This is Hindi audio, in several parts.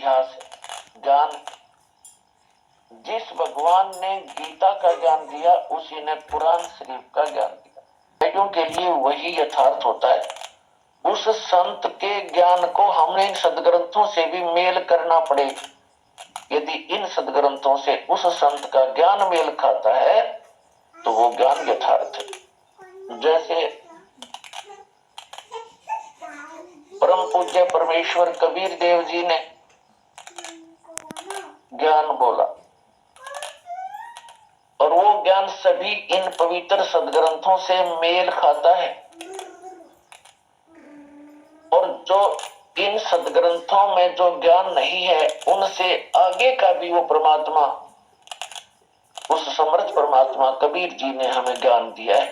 इतिहास है। ज्ञान, जिस भगवान ने गीता का ज्ञान दिया उसी ने कुरान शरीफ का ज्ञान दिया। भाइयों के लिए वही यथार्थ होता है। उस संत के ज्ञान को हमने इन सदग्रंथों से भी मेल करना पड़े। यदि इन सदग्रंथों से उस संत का ज्ञान मेल खाता है तो वो ज्ञान यथार्थ है। जैसे परम पूज्य परमेश्वर कबीर देव जी ने ज्ञान बोला और वो ज्ञान सभी इन पवित्र सदग्रंथों से मेल खाता है। और जो इन सदग्रंथों में जो ज्ञान नहीं है उनसे आगे का भी वो परमात्मा, उस समर्थ परमात्मा कबीर जी ने हमें ज्ञान दिया है।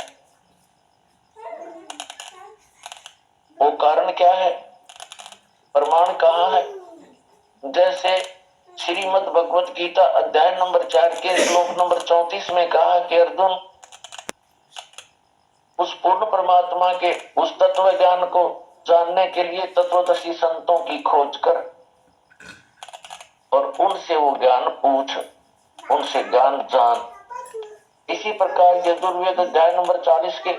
वो कारण क्या है, प्रमाण कहाँ है? जैसे श्रीमद् भगवत गीता अध्याय नंबर 4 के श्लोक नंबर 34 में कहा कि अर्जुन, उस पूर्ण परमात्मा के उस तत्व ज्ञान को जानने के लिए तत्वदर्शी संतों की खोज कर और उनसे वो ज्ञान पूछ, उनसे ज्ञान जान। इसी प्रकार यजुर्वेद अध्याय नंबर 40 के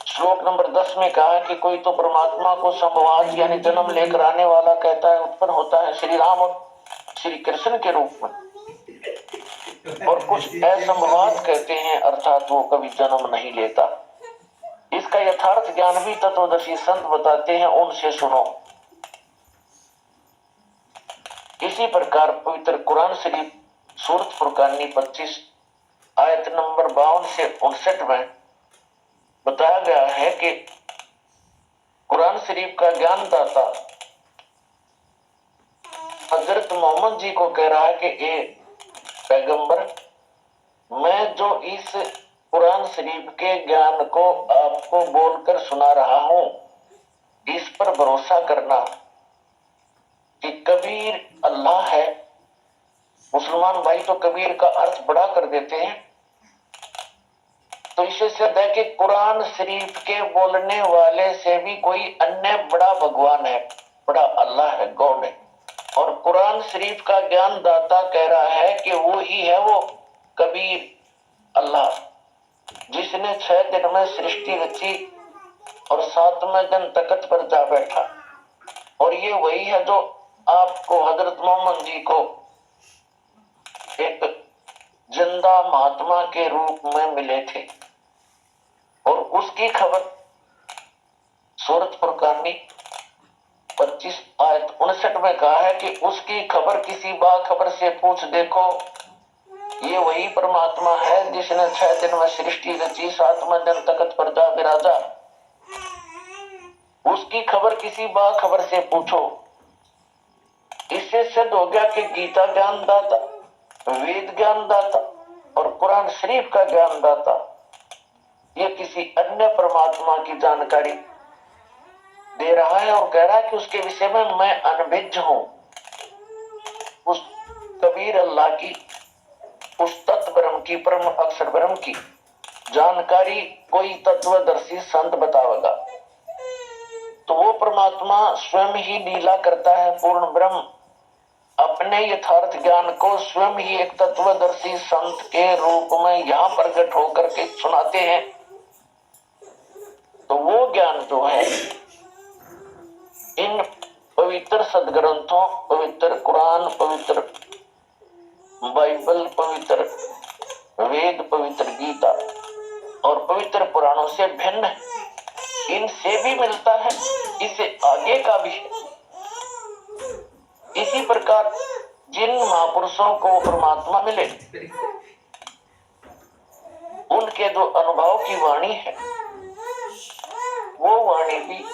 श्लोक नंबर 10 में कहा कि कोई तो परमात्मा को संभवात यानी जन्म लेकर आने वाला कहता है, उत्पन्न होता है श्री राम और श्री कृष्ण के रूप में, और कुछ असंभवात कहते हैं अर्थात वो कभी जन्म नहीं लेता। इसका यथार्थ ज्ञान भी तत्वदर्शी संत बताते हैं, उनसे सुनो। इसी प्रकार पवित्र कुरान शरीफ सूरत फुरकान 25 आयत नंबर 52 से 59 में बताया गया है कि कुरान शरीफ का ज्ञान दाता हजरत मोहम्मद जी को कह रहा है कि ए पैगंबर, मैं जो इस कुरान शरीफ के ज्ञान को आपको बोलकर सुना रहा हूं, इस पर भरोसा करना कि कबीर अल्लाह है। मुसलमान भाई तो कबीर का अर्थ बड़ा कर देते हैं, तो इससे सिद्ध है कि कुरान शरीफ के बोलने वाले से भी कोई अन्य बड़ा भगवान है, बड़ा अल्लाह है, गॉड है। और कुरान शरीफ का ज्ञान दाता कह रहा है कि वो ही है वो कबीर अल्लाह, जिसने 6 दिन में सृष्टि रची और 7वें दिन तख्त पर जा बैठा। और ये वही है जो आपको हजरत मोहम्मद जी को एक जिंदा महात्मा के रूप में मिले थे। और उसकी खबर सूरत फुरकान 25 आयत 59 में कहा है कि उसकी खबर किसी बाखबर से पूछ देखो, ये वही परमात्मा है जिसने 6 दिन में सृष्टि रची, 7वें दिन तख्त पर जा विराजा। उसकी खबर किसी बाखबर से पूछो। इससे सिद्ध हो गया कि गीता ज्ञान दाता, वेद ज्ञान दाता और कुरान शरीफ का ज्ञान दाता ये किसी अन्य परमात्मा की जानकारी दे रहा है और कह रहा है कि उसके विषय में मैं अनभिज्ञ हूं। उस कबीर अल्लाह की, उस तत्व ब्रह्म की, परम अक्षर ब्रह्म की जानकारी कोई तत्वदर्शी संत बतावेगा तो वो परमात्मा स्वयं ही लीला करता है। पूर्ण ब्रह्म अपने यथार्थ ज्ञान को स्वयं ही एक तत्वदर्शी संत के रूप में यहाँ प्रकट होकर के सुनाते हैं। तो वो ज्ञान जो है इन पवित्र सदग्रंथों, पवित्र कुरान, पवित्र बाइबल, पवित्र वेद, पवित्र गीता और पवित्र पुराणों से भिन्न है, इनसे भी मिलता है, इससे आगे का भी है। इसी प्रकार जिन महापुरुषों को परमात्मा मिले उनके जो अनुभव की वाणी है वो वाणी भी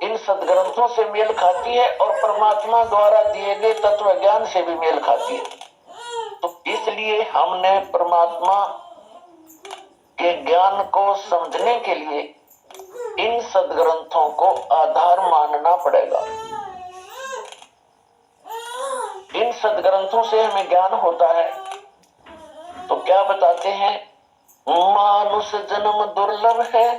इन सदग्रंथों से मेल खाती है और परमात्मा द्वारा दिए गए तत्व ज्ञान से भी मेल खाती है। तो इसलिए हमने परमात्मा के ज्ञान को समझने के लिए इन सदग्रंथों को आधार मानना पड़ेगा। इन सदग्रंथों से हमें ज्ञान होता है तो क्या बताते हैं, मानुष जन्म दुर्लभ है,